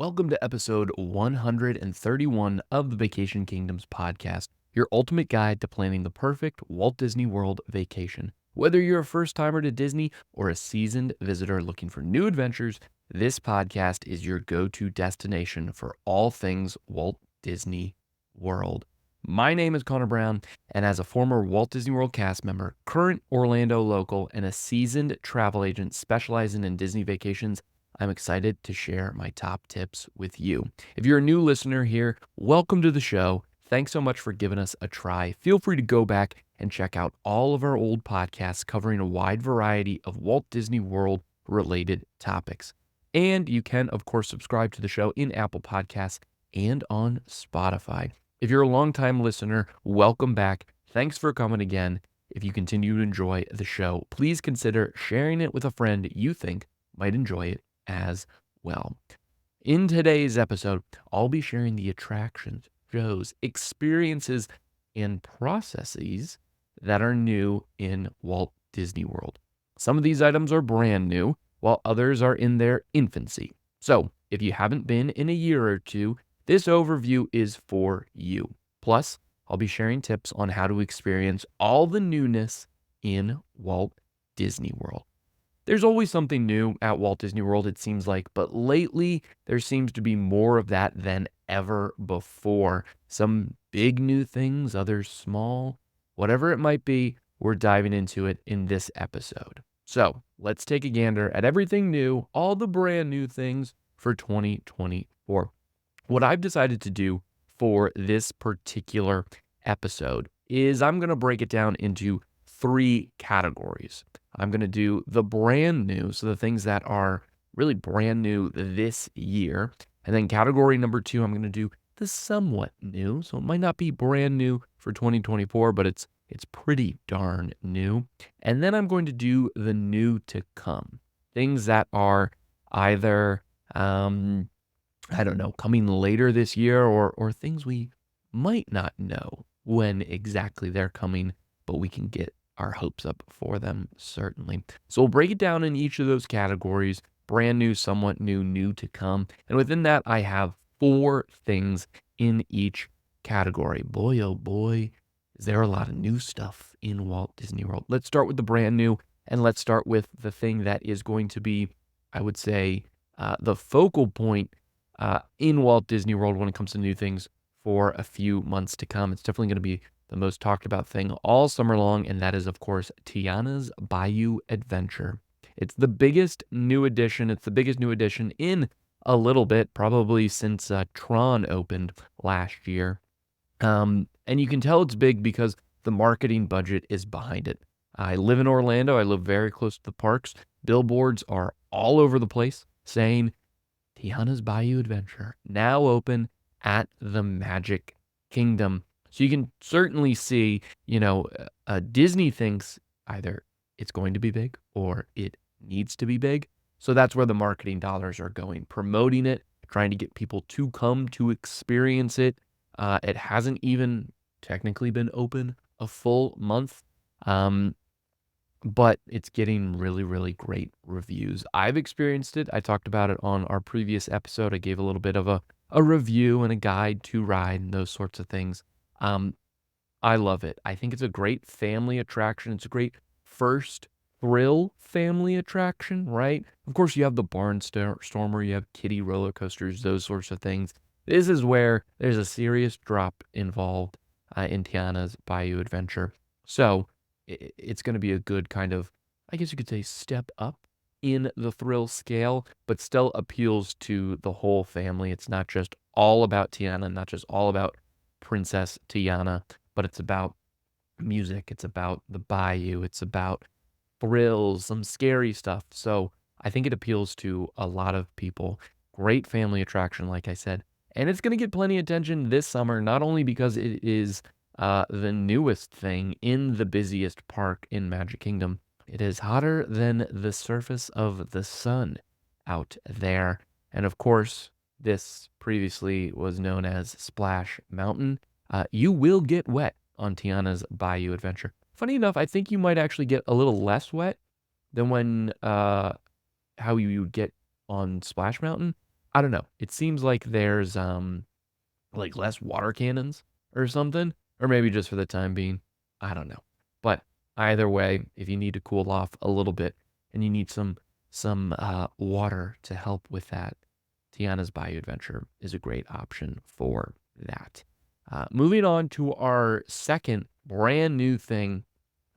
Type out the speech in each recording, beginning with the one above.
Welcome to episode 131 of the Vacation Kingdoms podcast, your ultimate guide to planning the perfect Walt Disney World vacation. Whether you're a first timer to Disney or a seasoned visitor looking for new adventures, this podcast is your go-to destination for all things Walt Disney World. My name is Connor Brown, and as a former Walt Disney World cast member, current Orlando local, and a seasoned travel agent specializing in Disney vacations, I'm excited to share my top tips with you. If you're a new listener here, welcome to the show. Thanks so much for giving us a try. Feel free to go back and check out all of our old podcasts covering a wide variety of Walt Disney World related topics. And you can, of course, subscribe to the show in Apple Podcasts and on Spotify. If you're a longtime listener, welcome back. Thanks for coming again. If you continue to enjoy the show, please consider sharing it with a friend you think might enjoy it as well. In today's episode, I'll be sharing the attractions, shows, experiences, and processes that are new in Walt Disney World. Some of these items are brand new, while others are in their infancy. So, if you haven't been in a year or two, this overview is for you. Plus, I'll be sharing tips on how to experience all the newness in Walt Disney World. There's always something new at Walt Disney World, it seems like, but lately there seems to be more of that than ever before. Some big new things, others small, whatever it might be, we're diving into it in this episode. So let's take a gander at everything new, all the brand new things for 2024. What I've decided to do for this particular episode is I'm going to break it down into 3 categories. I'm going to do the brand new, so the things that are really brand new this year. And then category number 2, I'm going to do the somewhat new. So it might not be brand new for 2024, but it's pretty darn new. And then I'm going to do the new to come. Things that are either, coming later this year or things we might not know when exactly they're coming, but we can get our hopes up for them, certainly. So we'll break it down in each of those categories: brand new, somewhat new, new to come. And within that, I have 4 things in each category. Boy, oh boy, is there a lot of new stuff in Walt Disney World. Let's start with the brand new, and let's start with the thing that is going to be, I would say, the focal point in Walt Disney World when it comes to new things for a few months to come. It's definitely going to be the most talked about thing all summer long, and that is, of course, Tiana's Bayou Adventure. It's the biggest new addition. It's the biggest new addition in a little bit, probably since Tron opened last year. And you can tell it's big because the marketing budget is behind it. I live in Orlando. I live very close to the parks. Billboards are all over the place saying Tiana's Bayou Adventure, now open at the Magic Kingdom. So you can certainly see, Disney thinks either it's going to be big or it needs to be big. So that's where the marketing dollars are going, promoting it, trying to get people to come to experience it. It hasn't even technically been open a full month, but it's getting really, really great reviews. I've experienced it. I talked about it on our previous episode. I gave a little bit of a review and a guide to ride and those sorts of things. I love it. I think it's a great family attraction. It's a great first thrill family attraction, right? Of course, you have the Barnstormer, you have kiddie roller coasters, those sorts of things. This is where there's a serious drop involved in Tiana's Bayou Adventure. So it's going to be a good kind of, I guess you could say, step up in the thrill scale, but still appeals to the whole family. It's not just all about Tiana, not just all about Princess Tiana, but it's about music, it's about the bayou, it's about thrills, some scary stuff. So I think it appeals to a lot of people. Great family attraction, like I said. And it's going to get plenty of attention this summer, not only because it is the newest thing in the busiest park in Magic Kingdom. It is hotter than the surface of the sun out there. And of course, this previously was known as Splash Mountain. You will get wet on Tiana's Bayou Adventure. Funny enough, I think you might actually get a little less wet than how you would get on Splash Mountain. I don't know. It seems like there's like less water cannons or something, or maybe just for the time being. I don't know. But either way, if you need to cool off a little bit and you need some water to help with that, Tiana's Bayou Adventure is a great option for that. Moving on to our second brand new thing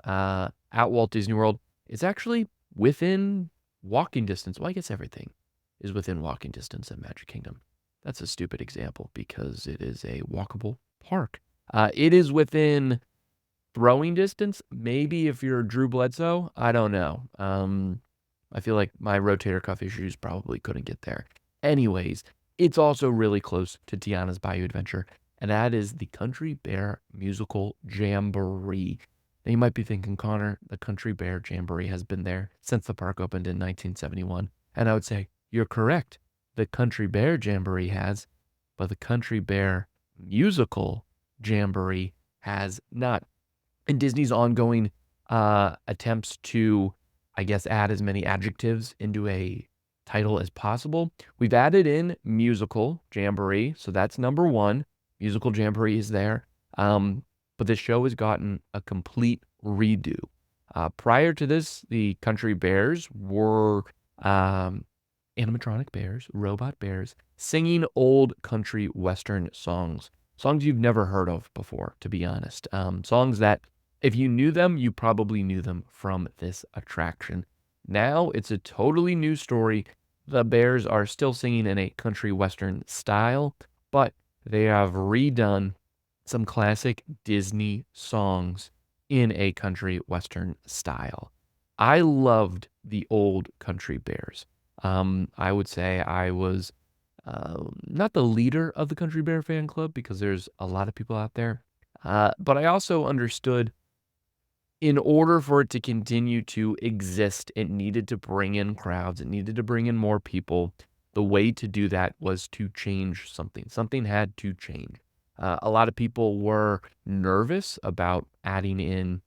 at Walt Disney World. It's actually within walking distance. Well, I guess everything is within walking distance at Magic Kingdom. That's a stupid example because it is a walkable park. It is within throwing distance. Maybe if you're Drew Bledsoe, I don't know. I feel like my rotator cuff issues probably couldn't get there. Anyways, it's also really close to Tiana's Bayou Adventure, and that is the Country Bear Musical Jamboree. Now you might be thinking, Connor, the Country Bear Jamboree has been there since the park opened in 1971. And I would say, you're correct. The Country Bear Jamboree has, but the Country Bear Musical Jamboree has not. And Disney's ongoing attempts to, I guess, add as many adjectives into a title as possible. We've added in musical jamboree, so that's number one. Musical jamboree is there. But the show has gotten a complete redo. Prior to this, the Country Bears were animatronic bears, robot bears, singing old country western songs. Songs you've never heard of before, to be honest. Songs that, if you knew them, you probably knew them from this attraction. Now it's a totally new story. The bears are still singing in a country western style, but they have redone some classic Disney songs in a country western style. I loved the old Country Bears. I would say I was not the leader of the Country Bear fan club because there's a lot of people out there. But I also understood in order for it to continue to exist, it needed to bring in crowds, it needed to bring in more people. The way to do that was to change something. Something had to change. A lot of people were nervous about adding in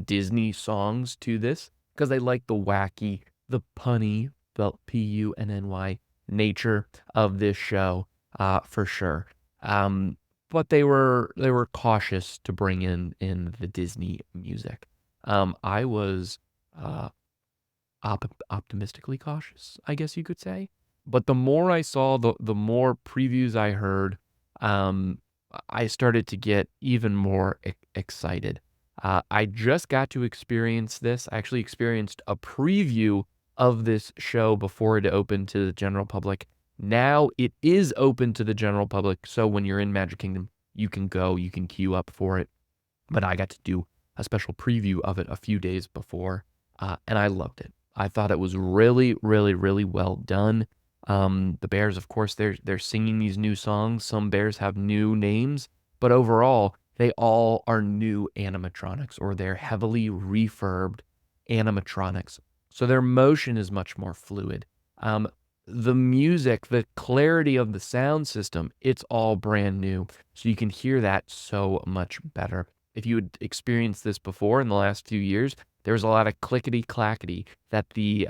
Disney songs to this because they like the wacky, the punny, spelled Punny nature of this show, for sure. But they were cautious to bring in the Disney music. I was optimistically cautious, I guess you could say. But the more I saw, the more previews I heard, um, I started to get even more excited. I just got to experience this. I actually experienced a preview of this show before it opened to the general public. Now it is open to the general public, so when you're in Magic Kingdom, you can go, you can queue up for it. But I got to do a special preview of it a few days before, and I loved it. I thought it was really, really, really well done. The bears, of course, they're singing these new songs. Some bears have new names, but overall, they all are new animatronics, or they're heavily refurbed animatronics. So their motion is much more fluid. The music, the clarity of the sound system, it's all brand new. So you can hear that so much better. If you had experienced this before in the last few years, there was a lot of clickety clackety that the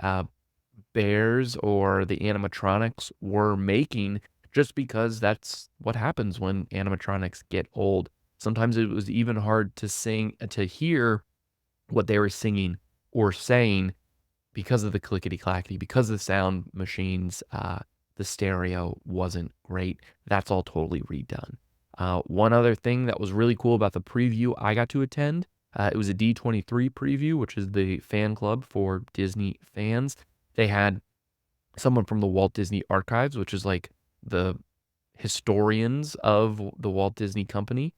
bears or the animatronics were making just because that's what happens when animatronics get old. Sometimes it was even hard to hear what they were singing or saying because of the clickety clackety, because of the sound machines. The stereo wasn't great. That's all totally redone. One other thing that was really cool about the preview I got to attend, it was a D23 preview, which is the fan club for Disney fans. They had someone from the Walt Disney Archives, which is like the historians of the Walt Disney Company.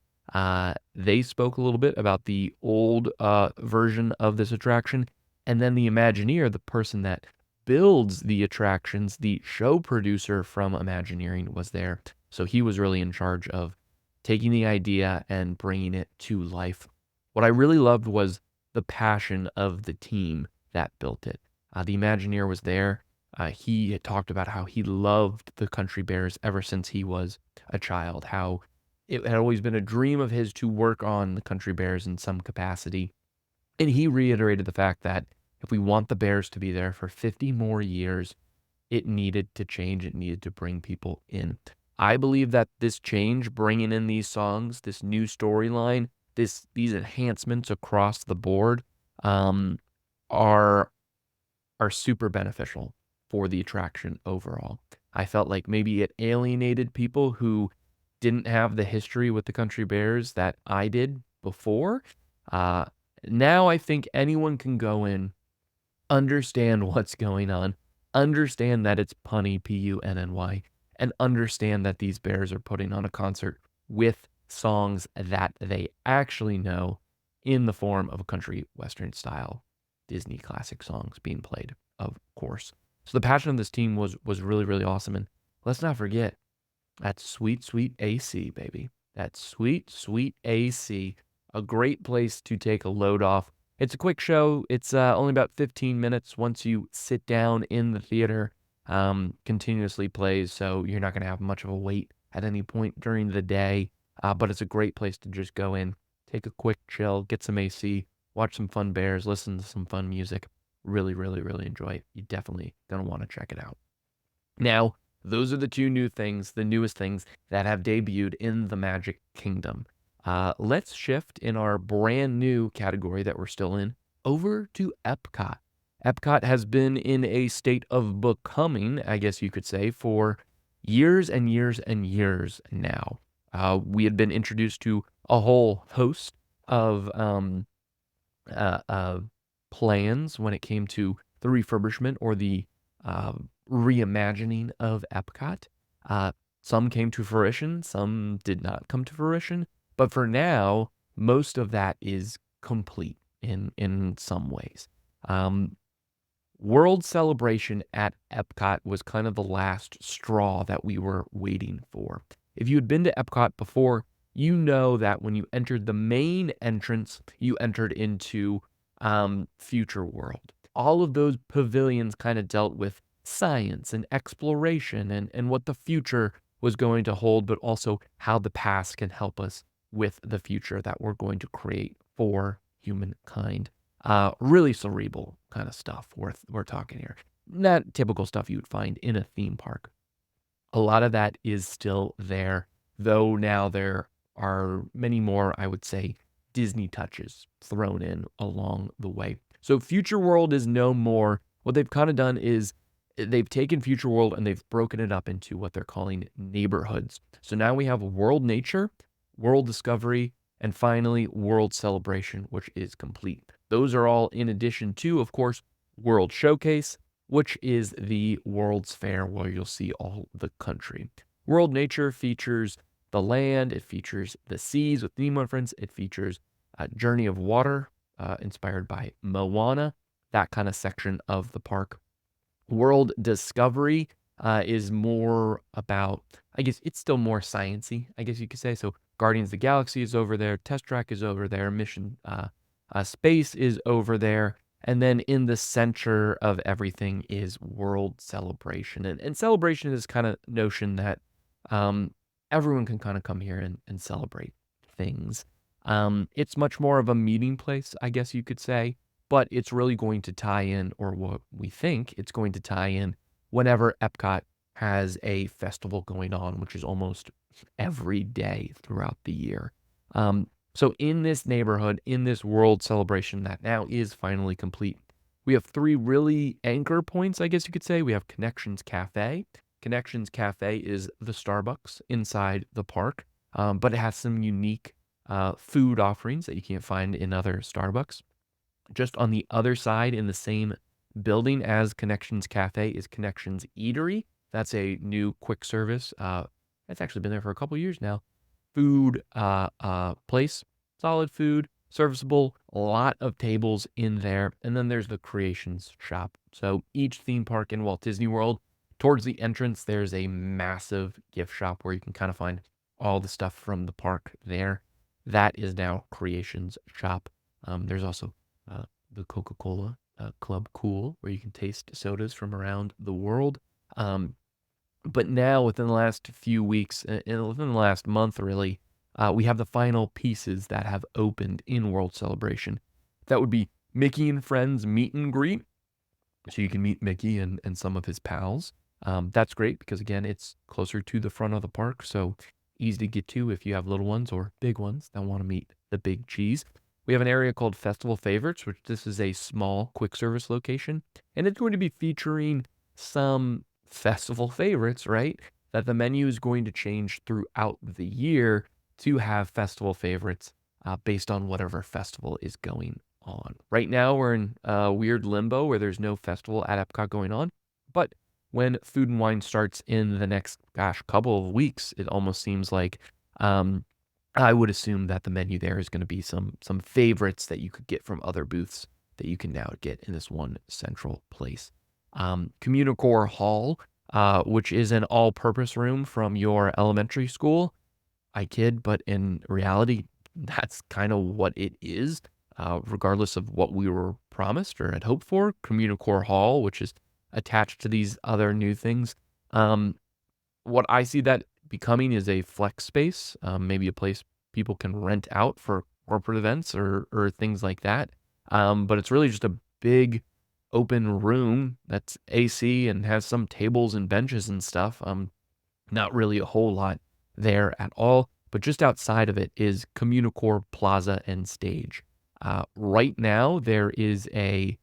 They spoke a little bit about the old version of this attraction. And then the Imagineer, the person that builds the attractions, the show producer from Imagineering was there. So he was really in charge of taking the idea and bringing it to life. What I really loved was the passion of the team that built it. The Imagineer was there. He had talked about how he loved the Country Bears ever since he was a child, how it had always been a dream of his to work on the Country Bears in some capacity. And he reiterated the fact that if we want the Bears to be there for 50 more years, it needed to change. It needed to bring people in. I believe that this change, bringing in these songs, this new storyline, these enhancements across the board, um, are super beneficial for the attraction overall. I felt like maybe it alienated people who didn't have the history with the Country Bears that I did before. Uh, Now I think anyone can go in, understand what's going on, understand that it's punny, Punny, and understand that these bears are putting on a concert with songs that they actually know in the form of a country western style Disney classic songs being played, of course. So the passion of this team was really, really awesome. And let's not forget that sweet, sweet AC, baby. That sweet, sweet AC. A great place to take a load off. It's a quick show. It's only about 15 minutes once you sit down in the theater. Continuously plays, so you're not going to have much of a wait at any point during the day. But it's a great place to just go in, take a quick chill, get some AC, watch some fun bears, listen to some fun music. Really, really, really enjoy it. You definitely going to want to check it out. Now, those are the two new things, the newest things that have debuted in the Magic Kingdom. Let's shift in our brand new category that we're still in over to Epcot. Epcot has been in a state of becoming, I guess you could say, for years and years and years now. We had been introduced to a whole host of uh, plans when it came to the refurbishment or the reimagining of Epcot. Uh, some came to fruition, some did not come to fruition, but for now, most of that is complete in some ways. Um, World Celebration at Epcot was kind of the last straw that we were waiting for. If you had been to Epcot before, you know that when you entered the main entrance, you entered into Future World. All of those pavilions kind of dealt with science and exploration and what the future was going to hold, but also how the past can help us with the future that we're going to create for humankind. Really cerebral kind of stuff we're talking here. Not typical stuff you would find in a theme park. A lot of that is still there, though now there are many more, I would say, Disney touches thrown in along the way. So Future World is no more. What they've kind of done is they've taken Future World and they've broken it up into what they're calling neighborhoods. So now we have World Nature, World Discovery, and finally World Celebration, which is complete. Those are all in addition to, of course, World Showcase, which is the World's Fair where you'll see all the country. World Nature features the land, it features the seas with Nemo and Friends, it features Journey of Water, inspired by Moana, that kind of section of the park. World Discovery is more about, I guess it's still more sciencey, I guess you could say. So Guardians of the Galaxy is over there, Test Track is over there, Mission Space is over there. And then in the center of everything is World Celebration. And celebration is kind of notion that everyone can kind of come here and celebrate things. It's much more of a meeting place, I guess you could say, but it's really going to tie in, or what we think it's going to tie in, whenever Epcot has a festival going on, which is almost every day throughout the year. So in this neighborhood, in this World Celebration that now is finally complete, we have three really anchor points, I guess you could say. We have Connections Cafe. Connections Cafe is the Starbucks inside the park, but it has some unique food offerings that you can't find in other Starbucks. Just on the other side in the same building as Connections Cafe is Connections Eatery. That's a new quick service. It's actually been there for a couple years now. Food place, solid food, serviceable, a lot of tables in there. And then there's the Creations Shop. So each theme park in Walt Disney World, towards the entrance, there's a massive gift shop where you can kind of find all the stuff from the park there. That is now Creations Shop. There's also the Coca-Cola Club Cool, where you can taste sodas from around the world. But now, within the last few weeks, and within the last month, really, we have the final pieces that have opened in World Celebration. That would be Mickey and Friends Meet and Greet. So you can meet Mickey and some of his pals. That's great because, again, it's closer to the front of the park, so easy to get to if you have little ones or big ones that want to meet the big cheese. We have an area called Festival Favorites, which this is a small quick service location, and it's going to be featuring some festival favorites, right? That the menu is going to change throughout the year to have festival favorites based on whatever festival is going on. Right now, we're in a weird limbo where there's no festival at Epcot going on, but when Food and Wine starts in the next, couple of weeks, it almost seems like um, I would assume that the menu there is going to be some favorites that you could get from other booths that you can now get in this one central place. Communicore Hall, which is an all-purpose room from your elementary school. I kid, but in reality, that's kind of what it is, regardless of what we were promised or had hoped for. Communicore Hall, which is attached to these other new things. Um, what I see that becoming is a flex space, maybe a place people can rent out for corporate events or things like that. But it's really just a big open room that's AC and has some tables and benches and stuff. Not really a whole lot there at all, but just outside of it is Communicore Plaza and Stage. Right now, there is a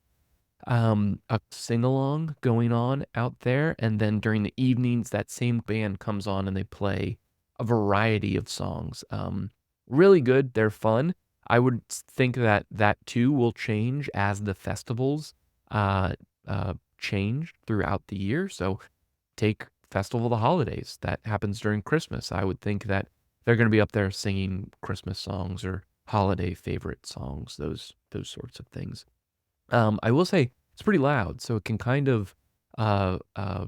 sing-along going on out there, and then during the evenings, that same band comes on and they play a variety of songs. Really good. They're fun. I would think that that too will change as the festivals uh, change throughout the year. So take Festival of the Holidays that happens during Christmas. I would think that they're going to be up there singing Christmas songs or holiday favorite songs, those sorts of things. I will say it's pretty loud, so it can kind of uh, uh,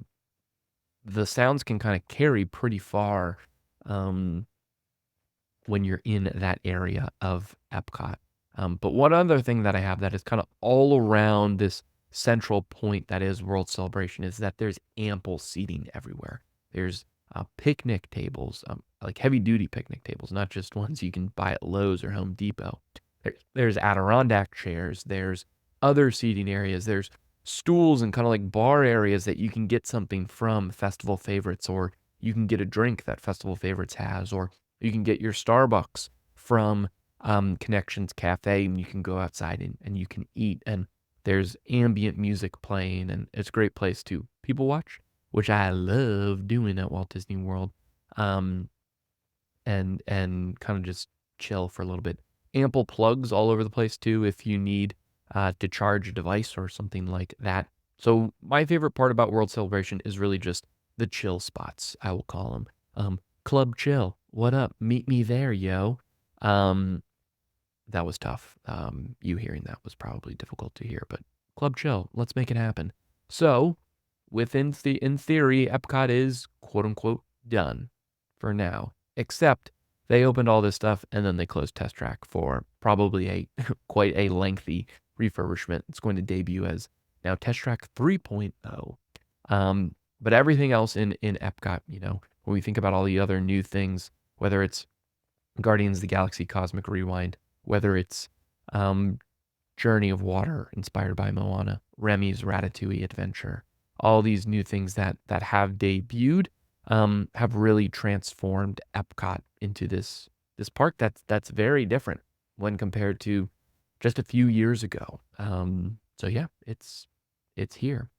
the sounds can kind of carry pretty far um, when you're in that area of Epcot. But one other thing that I have that is kind of all around this central point that is World Celebration is that there's ample seating everywhere. There's picnic tables, like heavy duty picnic tables, not just ones you can buy at Lowe's or Home Depot. There's Adirondack chairs. There's other seating areas. There's stools and kind of like bar areas that you can get something from Festival Favorites, or you can get a drink that Festival Favorites has, or you can get your Starbucks from Connections Cafe, and you can go outside and you can eat. And there's ambient music playing, and it's a great place to people watch, which I love doing at Walt Disney World. Um, and kind of just chill for a little bit. Ample plugs all over the place too if you need to charge a device or something like that. So my favorite part about World Celebration is really just the chill spots, I will call them. Club Chill, what up? Meet me there, yo. Um, that was tough. You hearing that was probably difficult to hear, but Club Chill, let's make it happen. So, in theory, Epcot is quote unquote done for now. Except they opened all this stuff and then they closed Test Track for probably a quite a lengthy refurbishment. It's going to debut as now Test Track 3.0. But everything else in Epcot, when we think about all the other new things, whether it's Guardians of the Galaxy Cosmic Rewind, whether it's Journey of Water inspired by Moana, Remy's Ratatouille Adventure, all these new things that have debuted have really transformed Epcot into this park that's very different when compared to just a few years ago. So yeah, it's here.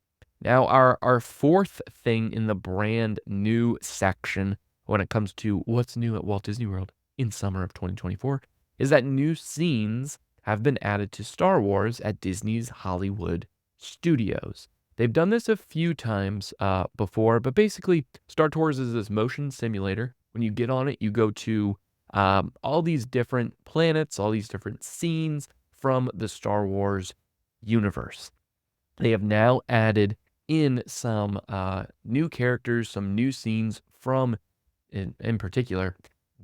Now our fourth thing in the brand new section when it comes to what's new at Walt Disney World in summer of 2024 is that new scenes have been added to Star Wars at Disney's Hollywood Studios. They've done this a few times before, but basically, Star Tours is this motion simulator. When you get on it, you go to all these different planets, all these different scenes from the Star Wars universe. They have now added in some new characters, some new scenes from, in particular,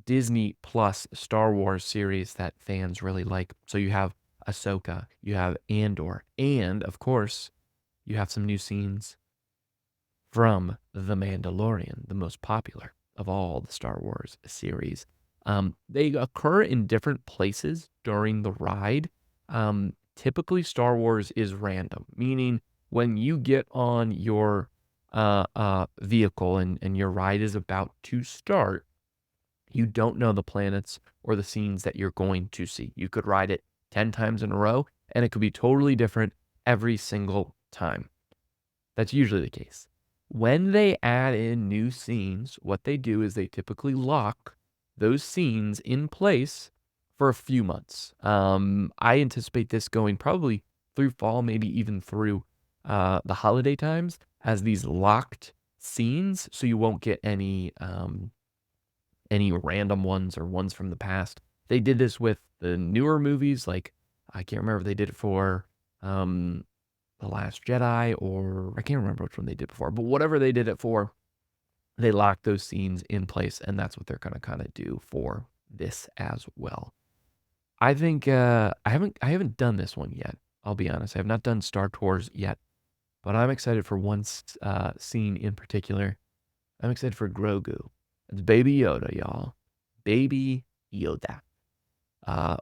Disney Plus Star Wars series that fans really like. So you have Ahsoka, you have Andor, and of course, you have some new scenes from The Mandalorian, the most popular of all the Star Wars series. They occur in different places during the ride. Typically, Star Wars is random, meaning when you get on your vehicle and your ride is about to start, you don't know the planets or the scenes that you're going to see. You could ride it 10 times in a row, and it could be totally different every single time. That's usually the case. When they add in new scenes, what they do is they typically lock those scenes in place for a few months. I anticipate this going probably through fall, maybe even through the holiday times as these locked scenes, so you won't get any random ones or ones from the past. They did this with the newer movies, like I can't remember if they did it for um, The Last Jedi, or I can't remember which one they did before, but whatever they did it for, they locked those scenes in place, and that's what they're gonna kind of do for this as well. I think I haven't done this one yet. I'll be honest, I have not done Star Tours yet, but I'm excited for one scene in particular. I'm excited for Grogu. It's Baby Yoda, y'all. Baby Yoda.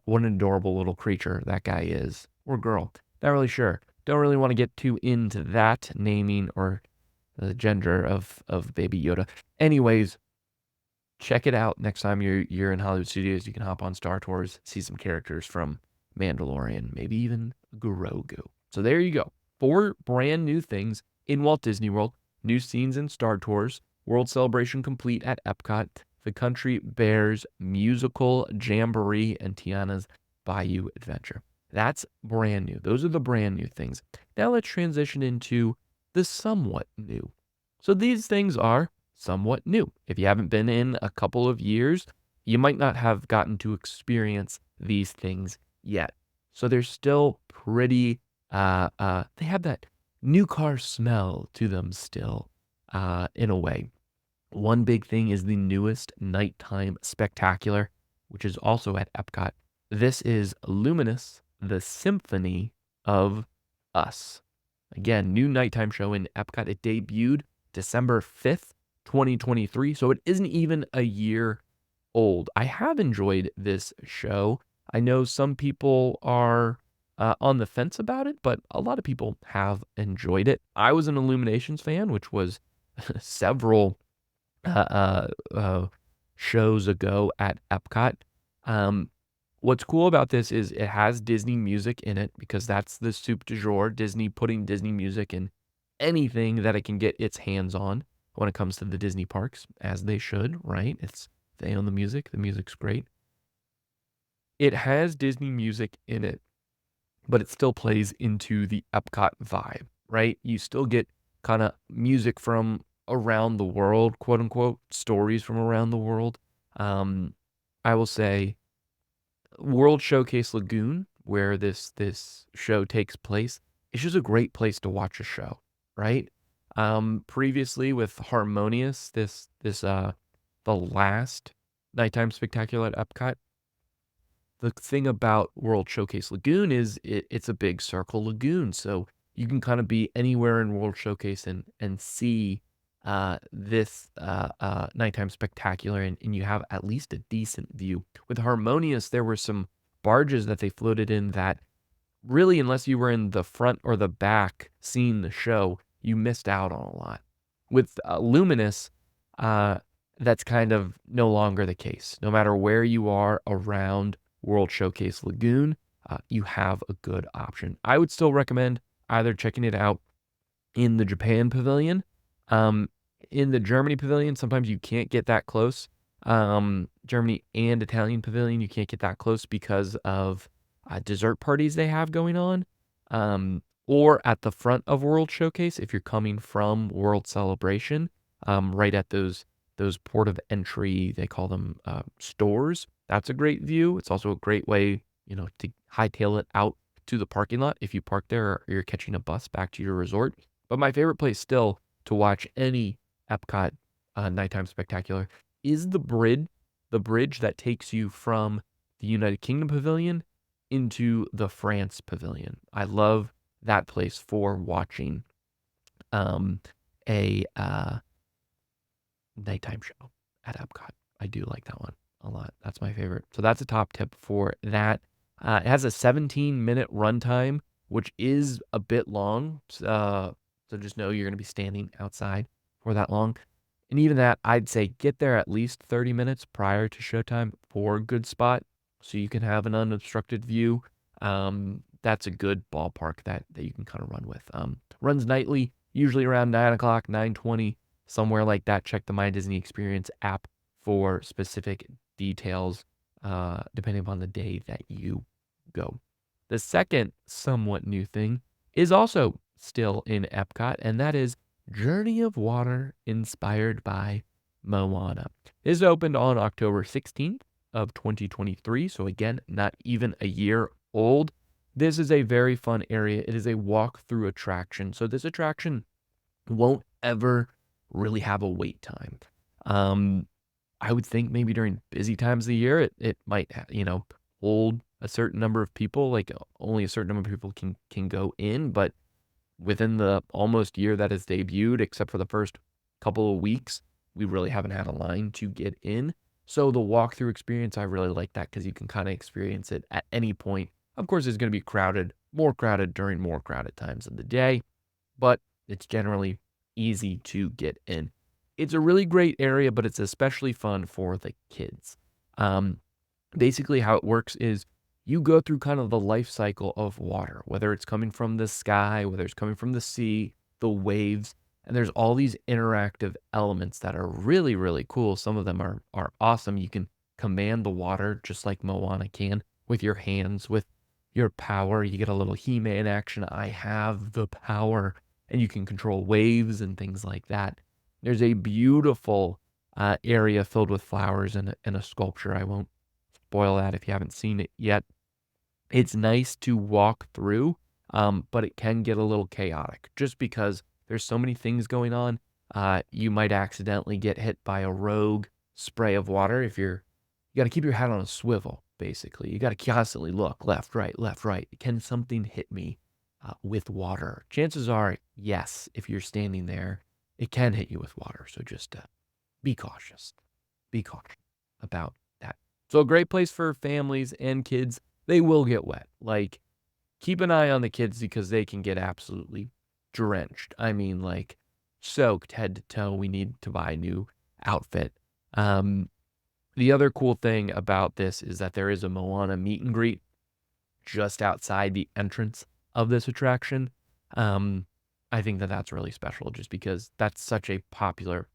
What an adorable little creature that guy is. Or girl. Not really sure. Don't really want to get too into that naming or the gender of Baby Yoda. Anyways, check it out next time you're in Hollywood Studios. You can hop on Star Tours, see some characters from Mandalorian, maybe even Grogu. So there you go. 4 brand new things in Walt Disney World, new scenes in Star Tours, World Celebration complete at Epcot, the Country Bears musical jamboree, and Tiana's Bayou Adventure. That's brand new. Those are the brand new things. Now let's transition into the somewhat new. So these things are somewhat new. If you haven't been in a couple of years, you might not have gotten to experience these things yet. So they're still pretty, they have that new car smell to them still, in a way. One big thing is the newest nighttime spectacular, which is also at Epcot. This is Luminous, the Symphony of Us. Again, new nighttime show in Epcot. It debuted December 5th, 2023, so it isn't even a year old. I have enjoyed this show. I know some people are on the fence about it, but a lot of people have enjoyed it. I was an Illuminations fan, which was several shows ago at Epcot. Um, what's cool about this is it has Disney music in it because that's the soup du jour. Disney putting Disney music in anything that it can get its hands on when it comes to the Disney parks, as they should, right? They own the music. The music's great. It has Disney music in it, but it still plays into the Epcot vibe, right? You still get kind of music from around the world, quote unquote, stories from around the world. I will say World Showcase Lagoon, where this show takes place, it's just a great place to watch a show, right? Previously with Harmonious, the last nighttime spectacular at Epcot, the thing about World Showcase Lagoon is it's a big circle lagoon, so you can kind of be anywhere in World Showcase and see this nighttime spectacular, and you have at least a decent view. With Harmonious, there were some barges that they floated in that really, unless you were in the front or the back seeing the show, you missed out on a lot. With Luminous, that's kind of no longer the case. No matter where you are around World Showcase Lagoon, you have a good option. I would still recommend either checking it out in the Japan pavilion. In the Germany pavilion, sometimes you can't get that close. Germany and Italian pavilion, you can't get that close because of dessert parties they have going on. Or at the front of World Showcase, if you're coming from World Celebration, right at those port of entry, they call them stores. That's a great view. It's also a great way, to hightail it out to the parking lot if you park there or you're catching a bus back to your resort. But my favorite place still to watch any Epcot nighttime spectacular is the bridge that takes you from the United Kingdom pavilion into the France pavilion. I love that place for watching a nighttime show at Epcot. I do like that one a lot. That's my favorite. So that's a top tip for that. It has a 17-minute runtime, which is a bit long. So just know you're going to be standing outside for that long. And even that, I'd say get there at least 30 minutes prior to showtime for a good spot so you can have an unobstructed view. That's a good ballpark that you can kind of run with. Runs nightly, usually around 9 o'clock, 9:20, somewhere like that. Check the My Disney Experience app for specific details, depending upon the day that you go. The second somewhat new thing is also still in Epcot, and that is Journey of Water inspired by Moana. This opened on October 16th of 2023, so again, not even a year old. This is a very fun area. It is a walk-through attraction. So this attraction won't ever really have a wait time. Um, I would think maybe during busy times of the year, it might, hold a certain number of people, like only a certain number of people can go in, but within the almost year that has debuted, except for the first couple of weeks, we really haven't had a line to get in. So the walkthrough experience, I really like that because you can kind of experience it at any point. Of course, it's going to be crowded, more crowded during more crowded times of the day, but it's generally easy to get in. It's a really great area, but it's especially fun for the kids. Um, Basically, how it works is you go through kind of the life cycle of water, whether it's coming from the sky, whether it's coming from the sea, the waves, and there's all these interactive elements that are really, really cool. Some of them are awesome. You can command the water just like Moana can with your hands, with your power. You get a little He-Man action. I have the power, and you can control waves and things like that. There's a beautiful area filled with flowers and a sculpture. I won't spoil that if you haven't seen it yet. It's nice to walk through, but it can get a little chaotic just because there's so many things going on. You might accidentally get hit by a rogue spray of water if you got to keep your head on a swivel, basically. You got to constantly look left, right, left, right. Can something hit me with water? Chances are, yes, if you're standing there, it can hit you with water. So just be cautious. Be cautious about that. So a great place for families and kids. They will get wet. Like, keep an eye on the kids because they can get absolutely drenched. I mean, like, soaked head to toe. We need to buy a new outfit. The other cool thing about this is that there is a Moana meet and greet just outside the entrance of this attraction. I think that that's really special just because that's such a popular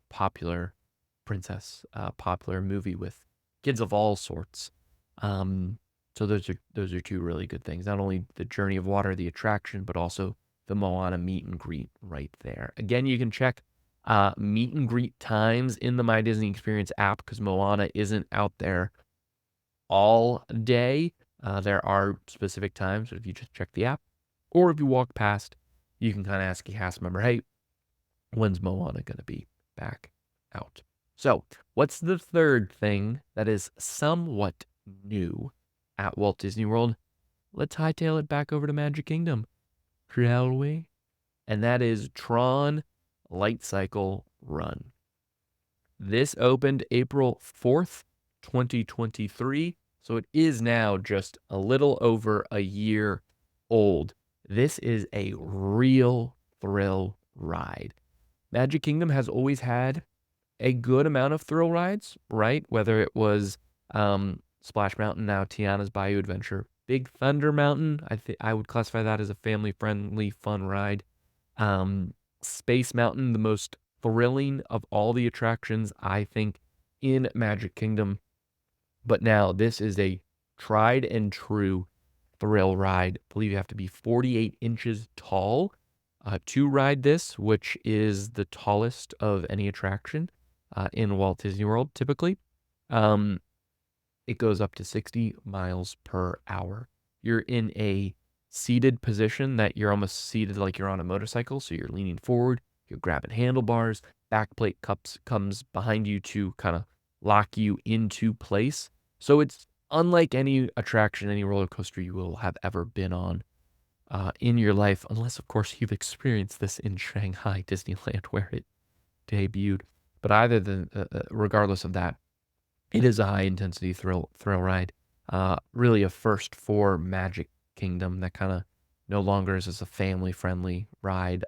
princess, popular movie with kids of all sorts. So those are two really good things. Not only the Journey of Water, the attraction, but also the Moana meet and greet right there. Again, you can check meet and greet times in the My Disney Experience app because Moana isn't out there all day. There are specific times, but if you just check the app, or if you walk past, you can kind of ask a cast member, hey, when's Moana going to be back out? So, what's the third thing that is somewhat new at Walt Disney World? Let's hightail it back over to Magic Kingdom, shall we? And that is Tron Light Cycle Run. This opened April 4th, 2023, so it is now just a little over a year old. This is a real thrill ride. Magic Kingdom has always had a good amount of thrill rides, right? Whether it was Splash Mountain, now Tiana's Bayou Adventure, Big Thunder Mountain. I would classify that as a family-friendly, fun ride. Space Mountain, the most thrilling of all the attractions, I think, in Magic Kingdom. But now this is a tried and true thrill ride. I believe you have to be 48 inches tall to ride this, which is the tallest of any attraction in Walt Disney World, typically. It goes up to 60 miles per hour. You're in a seated position that you're almost seated like you're on a motorcycle. So you're leaning forward, you're grabbing handlebars, backplate comes behind you to kind of lock you into place. So it's unlike any attraction, any roller coaster you will have ever been on in your life, unless, of course, you've experienced this in Shanghai Disneyland where it debuted. But regardless of that, it is a high intensity thrill ride. Really a first for Magic Kingdom that kind of no longer is as a family friendly ride.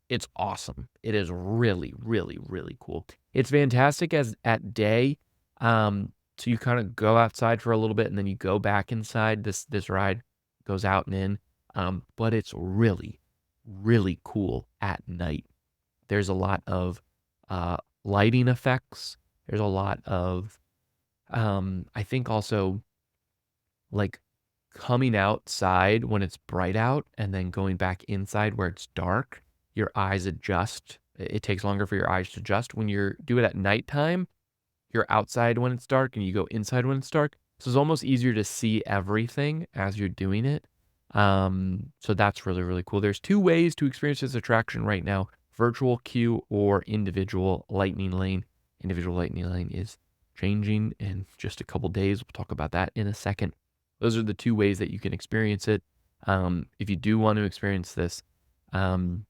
It's awesome. It is really, really, really cool. It's fantastic as at day. So you kind of go outside for a little bit and then you go back inside. This ride goes out and in. But it's really, really cool at night. There's a lot of lighting effects. There's a lot of I think also like coming outside when it's bright out and then going back inside where it's dark, your eyes adjust. It takes longer for your eyes to adjust. When you do it at nighttime, you're outside when it's dark and you go inside when it's dark. So it's almost easier to see everything as you're doing it. So that's really, really cool. There's two ways to experience this attraction right now: virtual queue or individual lightning lane. Individual lightning lane is changing in just a couple days. We'll talk about that in a second. Those are the two ways that you can experience it. If you do want to experience this, um,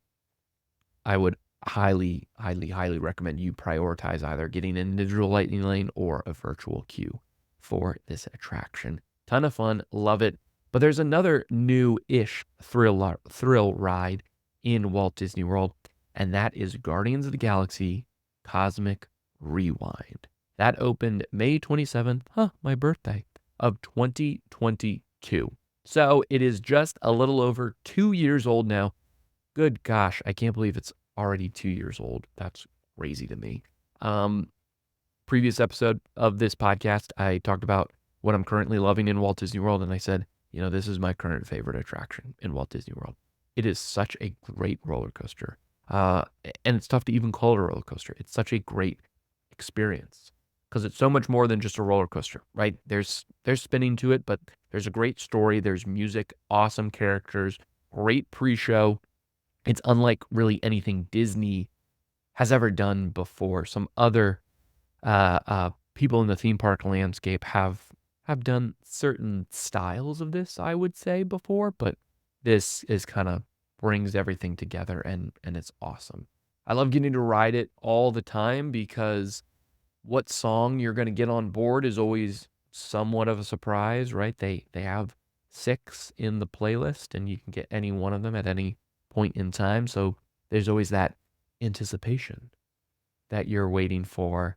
I would highly, highly, highly recommend you prioritize either getting an individual lightning lane or a virtual queue for this attraction. Ton of fun, love it. But there's another new-ish thrill ride in Walt Disney World, and that is Guardians of the Galaxy Cosmic Rewind. That opened May 27th, my birthday, of 2022. So it is just a little over 2 years old now. Good gosh, I can't believe it's already 2 years old. That's crazy to me. Previous episode of this podcast, I talked about what I'm currently loving in Walt Disney World, and I said, this is my current favorite attraction in Walt Disney World. It is such a great roller coaster. And it's tough to even call it a roller coaster. It's such a great experience because it's so much more than just a roller coaster, right? There's spinning to it, but there's a great story. There's music, awesome characters, great pre-show. It's unlike really anything Disney has ever done before. Some other people in the theme park landscape have done certain styles of this, I would say, before, but this is kind of brings everything together and it's awesome. I love getting to ride it all the time because what song you're going to get on board is always somewhat of a surprise, right? They have 6 in the playlist and you can get any one of them at any point in time. So there's always that anticipation that you're waiting for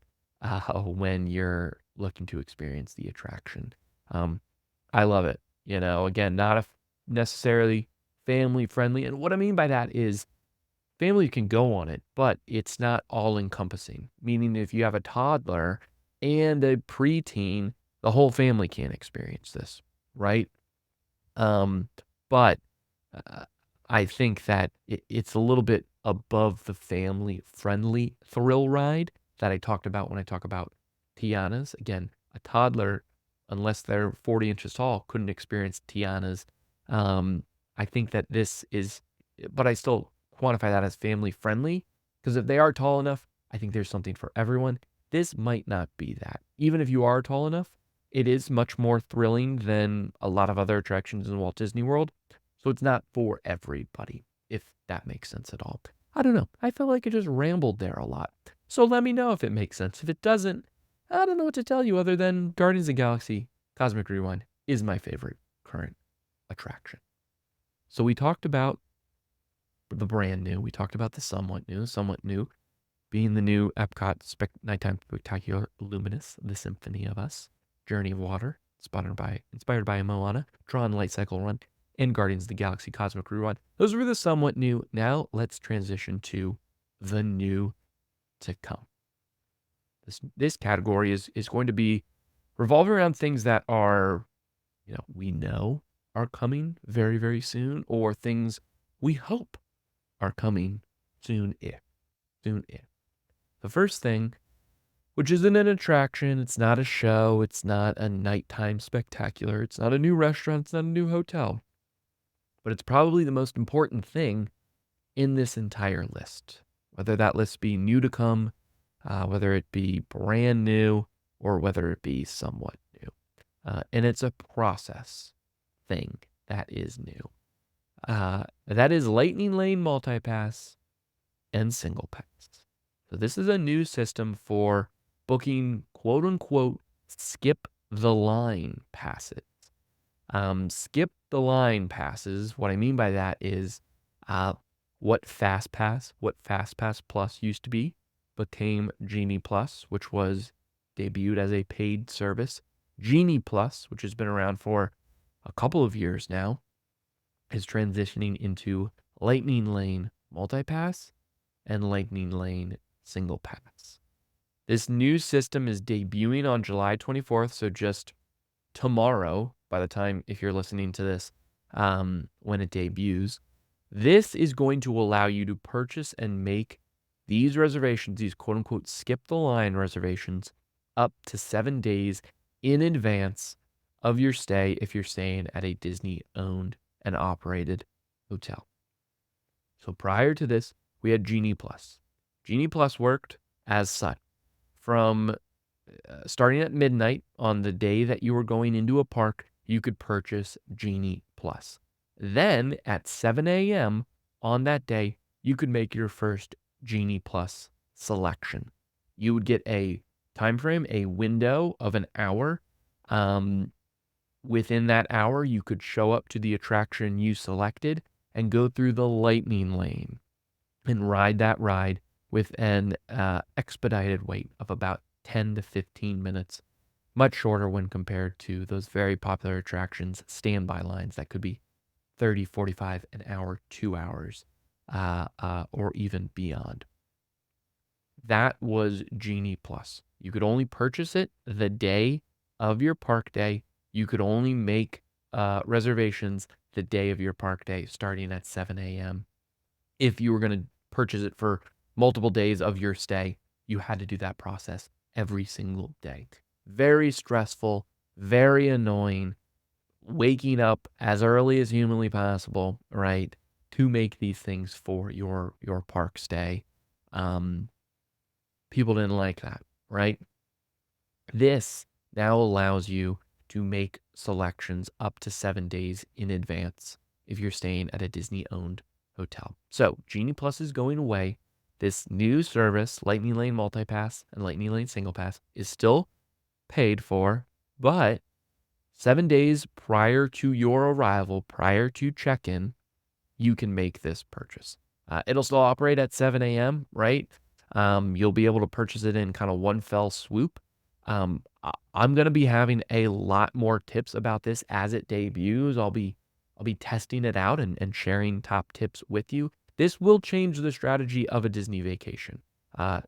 when you're looking to experience the attraction. I love it. Again, not necessarily family friendly. And what I mean by that is family can go on it, but it's not all encompassing. Meaning if you have a toddler and a preteen, the whole family can't experience this, right? But I think that it's a little bit above the family-friendly thrill ride that I talked about when I talk about Tiana's. Again, a toddler, unless they're 40 inches tall, couldn't experience Tiana's. I think that this is, but I still quantify that as family-friendly because if they are tall enough, I think there's something for everyone. This might not be that. Even if you are tall enough, it is much more thrilling than a lot of other attractions in Walt Disney World. So it's not for everybody, if that makes sense at all. I don't know. I felt like I just rambled there a lot. So let me know if it makes sense. If it doesn't, I don't know what to tell you other than Guardians of the Galaxy Cosmic Rewind is my favorite current attraction. So we talked about the brand new. We talked about the somewhat new being the new Epcot Nighttime Spectacular Luminous, The Symphony of Us, Journey of Water, inspired by Moana, Tron Light Cycle Run, and Guardians of the Galaxy Cosmic Rewind. Those were the somewhat new. Now let's transition to the new to come. This category is going to be revolving around things that are, we know are coming very, very soon, or things we hope are coming soon-ish. The first thing, which isn't an attraction, it's not a show, it's not a nighttime spectacular, it's not a new restaurant, it's not a new hotel, but it's probably the most important thing in this entire list. Whether that list be new to come, whether it be brand new, or whether it be somewhat new. And it's a process thing that is new. That is Lightning Lane Multipass and Single Pass. So this is a new system for booking quote-unquote skip the line passes. Skip the line passes, what I mean by that is what FastPass Plus used to be, became Genie Plus, which was debuted as a paid service. Genie Plus, which has been around for a couple of years now, is transitioning into Lightning Lane Multipass and Lightning Lane Single Pass. This new system is debuting on July 24th, so just tomorrow, by the time if you're listening to this, when it debuts. This is going to allow you to purchase and make these reservations, these quote-unquote skip-the-line reservations, up to 7 days in advance of your stay if you're staying at a Disney-owned and operated hotel. So prior to this, we had Genie Plus. Genie Plus worked as such. From starting at midnight on the day that you were going into a park, you could purchase Genie Plus. Then at 7 a.m. on that day, you could make your first Genie Plus selection. You would get a time frame, a window of an hour. Within that hour, you could show up to the attraction you selected and go through the Lightning Lane and ride that ride with an expedited wait of about 10 to 15 minutes, much shorter when compared to those very popular attractions, standby lines that could be 30, 45, an hour, 2 hours, or even beyond. That was Genie Plus. You could only purchase it the day of your park day. You could only make reservations the day of your park day, starting at 7 a.m. If you were going to purchase it for multiple days of your stay, you had to do that process every single day. Very stressful, very annoying, waking up as early as humanly possible, right, to make these things for your park stay. People didn't like that, right? This now allows you to make selections up to 7 days in advance if you're staying at a Disney-owned hotel. So Genie Plus is going away. This new service, Lightning Lane Multipass and Lightning Lane Single Pass, is still paid for, but 7 days prior to your arrival, prior to check-in, you can make this purchase. It'll still operate at 7 a.m., right? You'll be able to purchase it in kind of one fell swoop. I'm going to be having a lot more tips about this as it debuts. I'll be testing it out and sharing top tips with you. This will change the strategy of a Disney vacation.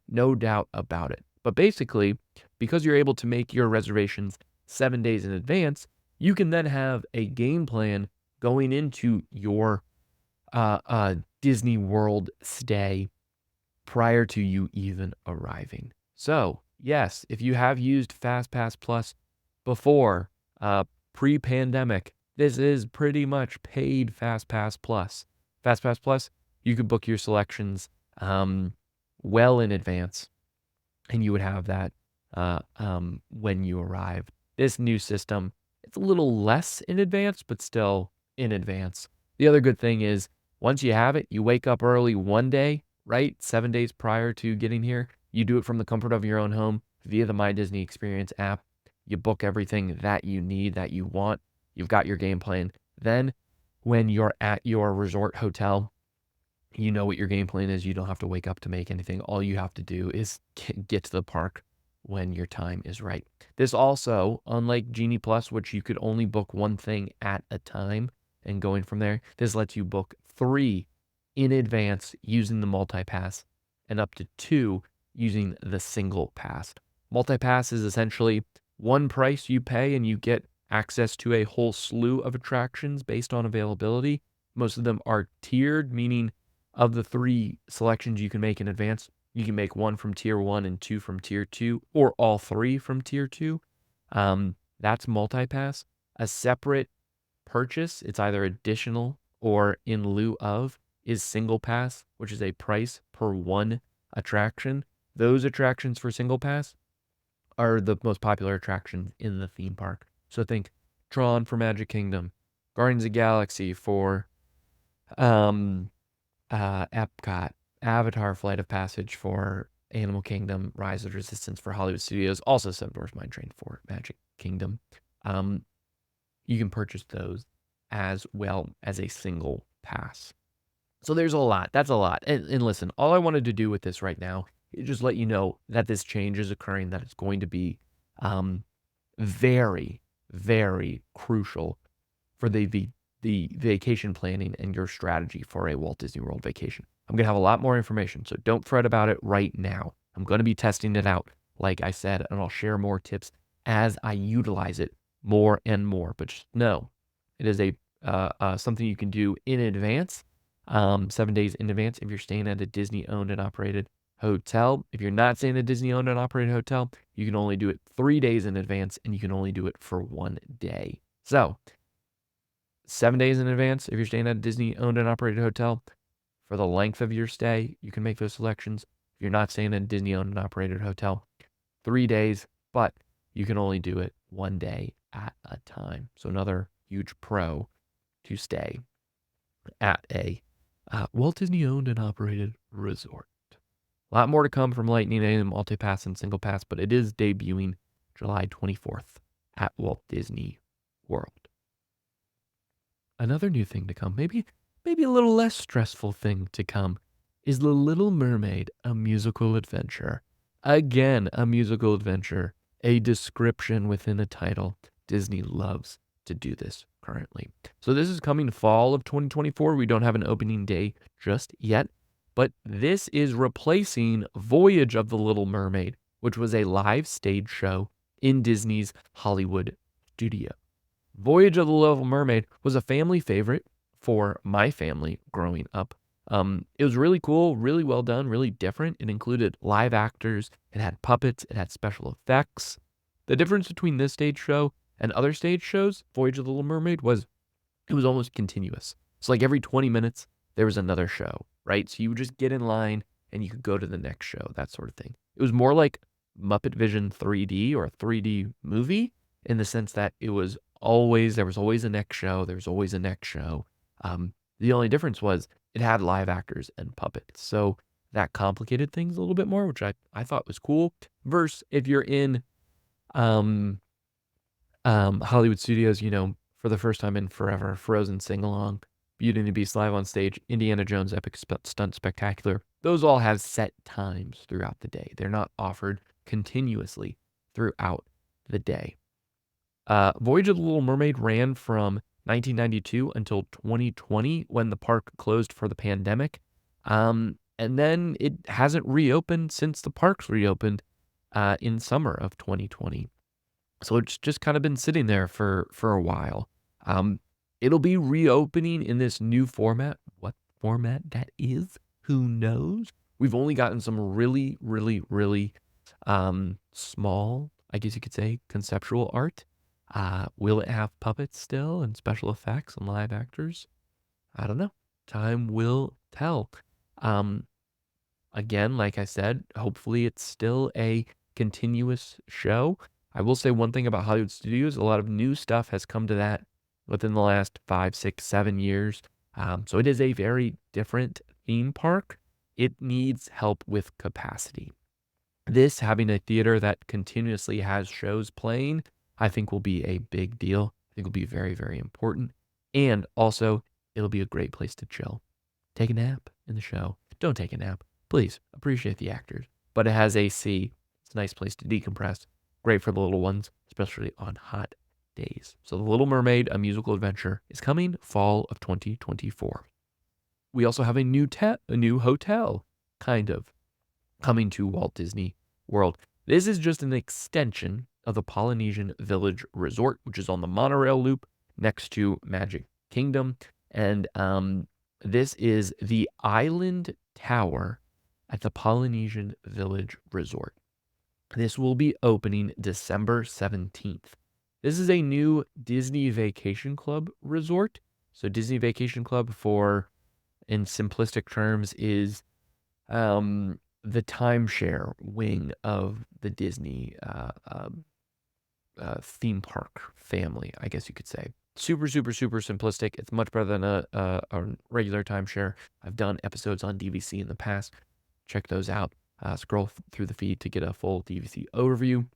No doubt about it. But basically, because you're able to make your reservations 7 days in advance, you can then have a game plan going into your Disney World stay prior to you even arriving. So, yes, if you have used FastPass Plus before, pre-pandemic, this is pretty much paid FastPass Plus. FastPass Plus, you could book your selections well in advance, and you would have that when you arrive. This new system, it's a little less in advance, but still in advance. The other good thing is, once you have it, you wake up early one day, right? 7 days prior to getting here. You do it from the comfort of your own home via the My Disney Experience app. You book everything that you need, that you want. You've got your game plan. Then when you're at your resort hotel, you know what your game plan is. You don't have to wake up to make anything. All you have to do is get to the park when your time is right. This also, unlike Genie Plus, which you could only book one thing at a time and going from there, this lets you book 3 in advance using the multi-pass and up to 2 using the single pass. Multi-pass is essentially one price you pay and you get access to a whole slew of attractions based on availability. Most of them are tiered, meaning of the 3 selections you can make in advance, you can make 1 from tier 1 and 2 from tier 2, or all 3 from tier 2. That's multi-pass. A separate purchase, it's either additional or in lieu of, is single pass, which is a price per one attraction. Those attractions for single pass are the most popular attractions in the theme park. So think Tron for Magic Kingdom, Guardians of the Galaxy for Epcot, Avatar Flight of Passage for Animal Kingdom, Rise of Resistance for Hollywood Studios, also Seven Dwarfs Mine Train for Magic Kingdom. You can purchase those as well as a single pass. So there's a lot. That's a lot. And listen, all I wanted to do with this right now is just let you know that this change is occurring, that it's going to be um, very, very crucial for the vacation planning and your strategy for a Walt Disney World vacation. I'm gonna have a lot more information, so don't fret about it right now. I'm gonna be testing it out, like I said, and I'll share more tips as I utilize it more and more. But just know, it is a something you can do in advance, 7 days in advance if you're staying at a Disney owned and operated hotel. If you're not staying at a Disney owned and operated hotel, you can only do it 3 days in advance, and you can only do it for 1 day. So 7 days in advance if you're staying at a Disney owned and operated hotel. For the length of your stay, you can make those selections. If you're not staying in a Disney owned and operated hotel, 3 days, but you can only do it 1 day at a time. So another huge pro to stay at a Walt Disney owned and operated resort. A lot more to come from Lightning and Multipass and Single Pass, but it is debuting July 24th at Walt Disney World. Another new thing to come, maybe a little less stressful thing to come, is The Little Mermaid, a musical adventure. Again, a musical adventure, a description within a title. Disney loves to do this currently. So this is coming fall of 2024. We don't have an opening day just yet, but this is replacing Voyage of the Little Mermaid, which was a live stage show in Disney's Hollywood studio. Voyage of the Little Mermaid was a family favorite for my family growing up. It was really cool, really well done, really different. It included live actors, it had puppets, it had special effects. The difference between this stage show and other stage shows, Voyage of the Little Mermaid, was it was almost continuous. So like every 20 minutes, there was another show, right? So you would just get in line and you could go to the next show, that sort of thing. It was more like Muppet Vision 3D or a 3D movie in the sense that there was always a next show. There was always a next show. The only difference was it had live actors and puppets. So that complicated things a little bit more, which I thought was cool. Versus if you're in Hollywood Studios, for the first time in forever, Frozen Sing Along, Beauty and the Beast live on stage, Indiana Jones Epic Stunt Spectacular. Those all have set times throughout the day. They're not offered continuously throughout the day. Voyage of the Little Mermaid ran from 1992 until 2020 when the park closed for the pandemic. And then it hasn't reopened since the parks reopened in summer of 2020. So it's just kind of been sitting there for a while. It'll be reopening in this new format. What format that is, who knows? We've only gotten some really, really, really small, I guess you could say, conceptual art. Will it have puppets still and special effects and live actors? I don't know. Time will tell. Again, like I said, hopefully it's still a continuous show. I will say one thing about Hollywood Studios, a lot of new stuff has come to that within the last 5, 6, 7 years. So it is a very different theme park. It needs help with capacity. This, having a theater that continuously has shows playing, I think will be a big deal. I think will be very, very important. And also, it'll be a great place to chill. Take a nap in the show. Don't take a nap. Please, appreciate the actors. But it has AC. It's a nice place to decompress. Great for the little ones, especially on hot days. So The Little Mermaid, a musical adventure, is coming fall of 2024. We also have a new hotel, kind of, coming to Walt Disney World. This is just an extension of the Polynesian Village Resort, which is on the monorail loop next to Magic Kingdom. And this is the Island Tower at the Polynesian Village Resort. This will be opening December 17th. This is a new Disney Vacation Club resort. So Disney Vacation Club, in simplistic terms, is the timeshare wing of the Disney theme park family, I guess you could say. Super, super, super simplistic. It's much better than a regular timeshare. I've done episodes on DVC in the past. Check those out. Scroll through the feed to get a full DVC overview.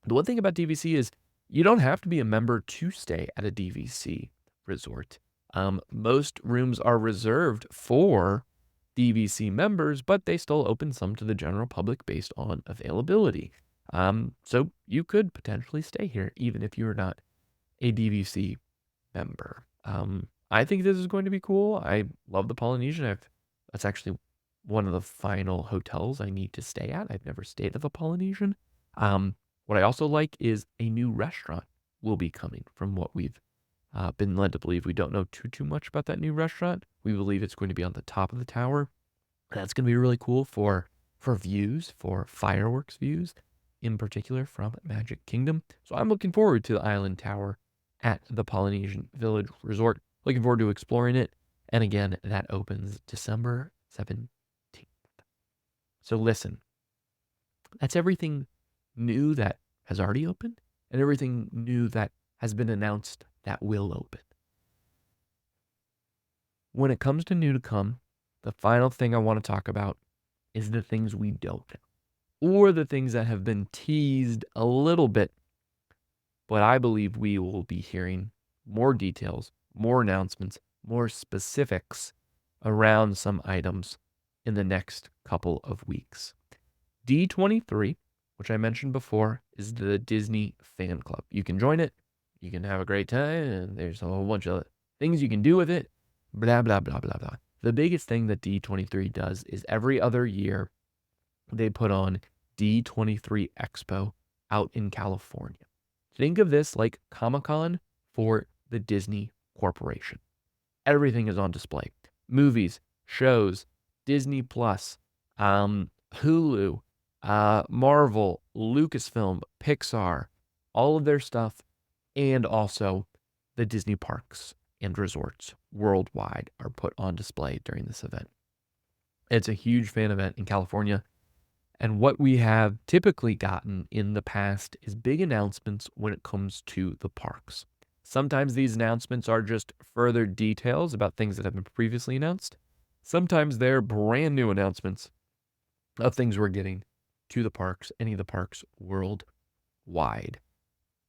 The one thing about DVC is you don't have to be a member to stay at a DVC resort. Most rooms are reserved for DVC members, but they still open some to the general public based on availability. So you could potentially stay here even if you're not a DVC member. I think this is going to be cool. I love the Polynesian. That's actually one of the final hotels I need to stay at. I've never stayed at the Polynesian. What I also like is a new restaurant will be coming from what we've been led to believe. We don't know too much about that new restaurant. We believe it's going to be on the top of the tower. That's going to be really cool for views, for fireworks views, in particular from Magic Kingdom. So I'm looking forward to the Island Tower at the Polynesian Village Resort. Looking forward to exploring it. And again, that opens December 17th. So listen, that's everything new that has already opened and everything new that has been announced that will open. When it comes to new to come, the final thing I want to talk about is the things we don't know, or the things that have been teased a little bit, but I believe we will be hearing more details, more announcements, more specifics around some items in the next couple of weeks. D23, which I mentioned before, is the Disney fan club. You can join it, you can have a great time, and there's a whole bunch of things you can do with it, blah, blah, blah, blah, blah. The biggest thing that D23 does is every other year they put on D23 Expo out in California. Think of this like Comic-Con for the Disney Corporation. Everything is on display. Movies, shows, Disney Plus, Hulu, Marvel, Lucasfilm, Pixar, all of their stuff, and also the Disney parks and resorts worldwide are put on display during this event. It's a huge fan event in California. And what we have typically gotten in the past is big announcements when it comes to the parks. Sometimes these announcements are just further details about things that have been previously announced. Sometimes they're brand new announcements of things we're getting to the parks, any of the parks worldwide.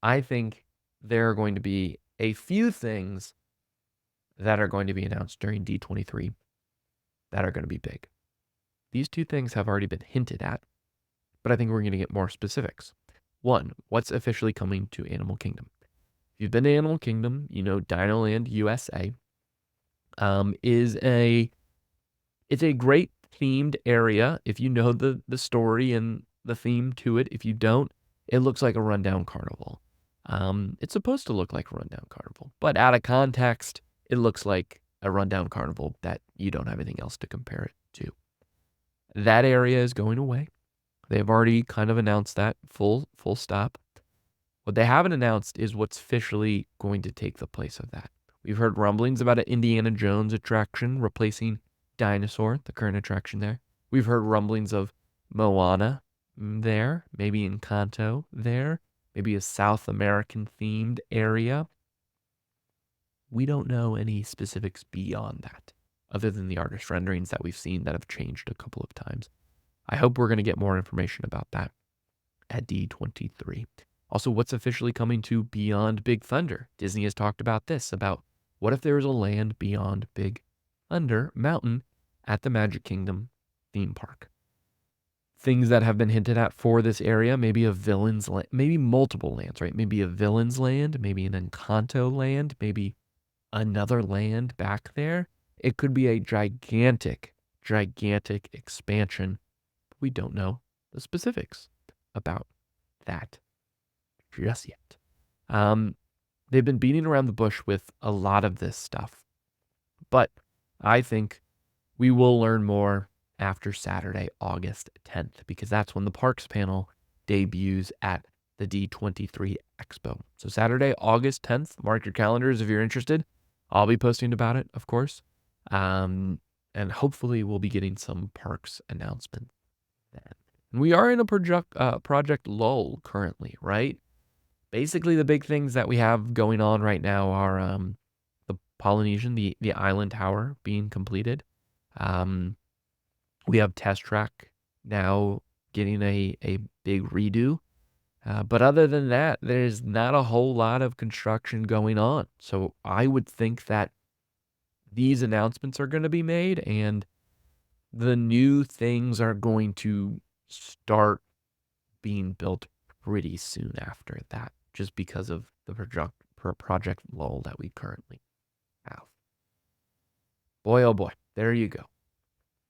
I think there are going to be a few things that are going to be announced during D23 that are going to be big. These two things have already been hinted at, but I think we're going to get more specifics. One, what's officially coming to Animal Kingdom? If you've been to Animal Kingdom, you know Dinoland USA it's a great themed area. If you know the story and the theme to it, if you don't, it looks like a rundown carnival. It's supposed to look like a rundown carnival, but out of context, it looks like a rundown carnival that you don't have anything else to compare it to. That area is going away. They've already kind of announced that full stop. What they haven't announced is what's officially going to take the place of that. We've heard rumblings about an Indiana Jones attraction replacing Dinosaur, the current attraction there. We've heard rumblings of Moana there, maybe Encanto there, maybe a South American themed area. We don't know any specifics beyond that, other than the artist renderings that we've seen that have changed a couple of times. I hope we're going to get more information about that at D23. Also, what's officially coming to Beyond Big Thunder? Disney has talked about this, about what if there was a land beyond Big Thunder Mountain at the Magic Kingdom theme park? Things that have been hinted at for this area, maybe a villain's land, maybe multiple lands, right? Maybe a villain's land, maybe an Encanto land, maybe another land back there. It could be a gigantic expansion. We don't know the specifics about that just yet. They've been beating around the bush with a lot of this stuff, but I think we will learn more after Saturday, August 10th, because that's when the Parks panel debuts at the D23 Expo. So Saturday, August 10th, mark your calendars if you're interested. I'll be posting about it, of course. And hopefully we'll be getting some parks announcements then. And we are in a project lull currently, right? Basically, the big things that we have going on right now are the Polynesian, the Island Tower being completed. We have Test Track now getting a big redo. But other than that, there's not a whole lot of construction going on. So I would think that these announcements are going to be made, and the new things are going to start being built pretty soon after that, just because of the project lull that we currently have. Boy, oh boy, there you go.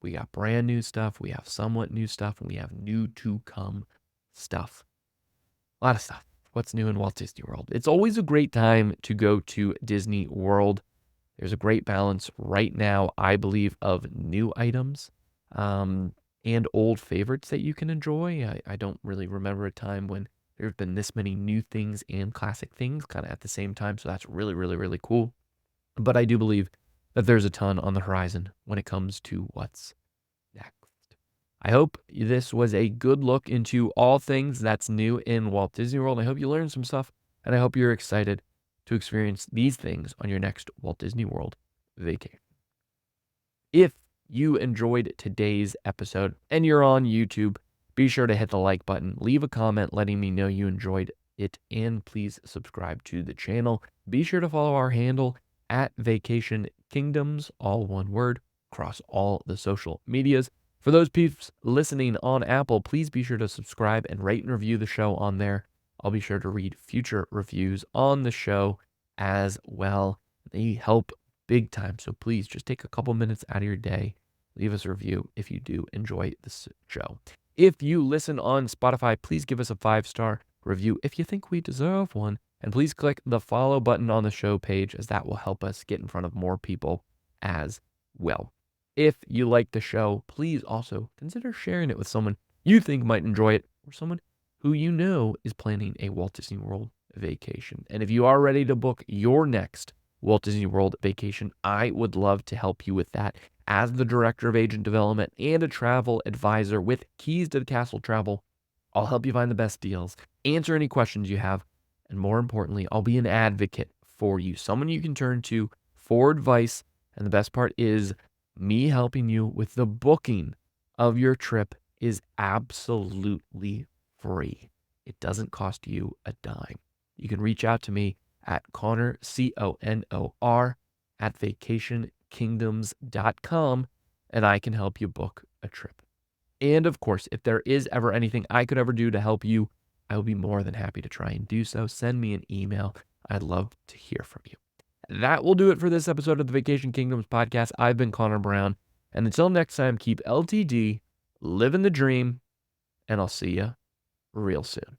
We got brand new stuff, we have somewhat new stuff, and we have new to come stuff. A lot of stuff. What's new in Walt Disney World? It's always a great time to go to Disney World. There's a great balance right now, I believe, of new items and old favorites that you can enjoy. I don't really remember a time when there's been this many new things and classic things kind of at the same time. So that's really, really, really cool. But I do believe that there's a ton on the horizon when it comes to what's next. I hope this was a good look into all things that's new in Walt Disney World. I hope you learned some stuff, and I hope you're excited to experience these things on your next Walt Disney World vacation. If you enjoyed today's episode and you're on YouTube, be sure to hit the like button, leave a comment letting me know you enjoyed it, and please subscribe to the channel. Be sure to follow our handle at Vacation Kingdoms, all one word, across all the social medias. For those peeps listening on Apple, please be sure to subscribe and rate and review the show on there. I'll be sure to read future reviews on the show as well. They help big time, so please just take a couple minutes out of your day. Leave us a review if you do enjoy this show. If you listen on Spotify, please give us a 5-star review if you think we deserve one. And please click the follow button on the show page, as that will help us get in front of more people as well. If you like the show, please also consider sharing it with someone you think might enjoy it, or someone who you know is planning a Walt Disney World vacation. And if you are ready to book your next Walt Disney World vacation, I would love to help you with that as the Director of Agent Development and a travel advisor with Keys to the Castle Travel. I'll help you find the best deals, answer any questions you have, and more importantly, I'll be an advocate for you, someone you can turn to for advice. And the best part is, me helping you with the booking of your trip is absolutely free. It doesn't cost you a dime. You can reach out to me at Connor, CONOR, at vacationkingdoms.com, and I can help you book a trip. And of course, if there is ever anything I could ever do to help you, I will be more than happy to try and do so. Send me an email. I'd love to hear from you. That will do it for this episode of the Vacation Kingdoms podcast. I've been Connor Brown. And until next time, keep LTD, living the dream, and I'll see you real soon.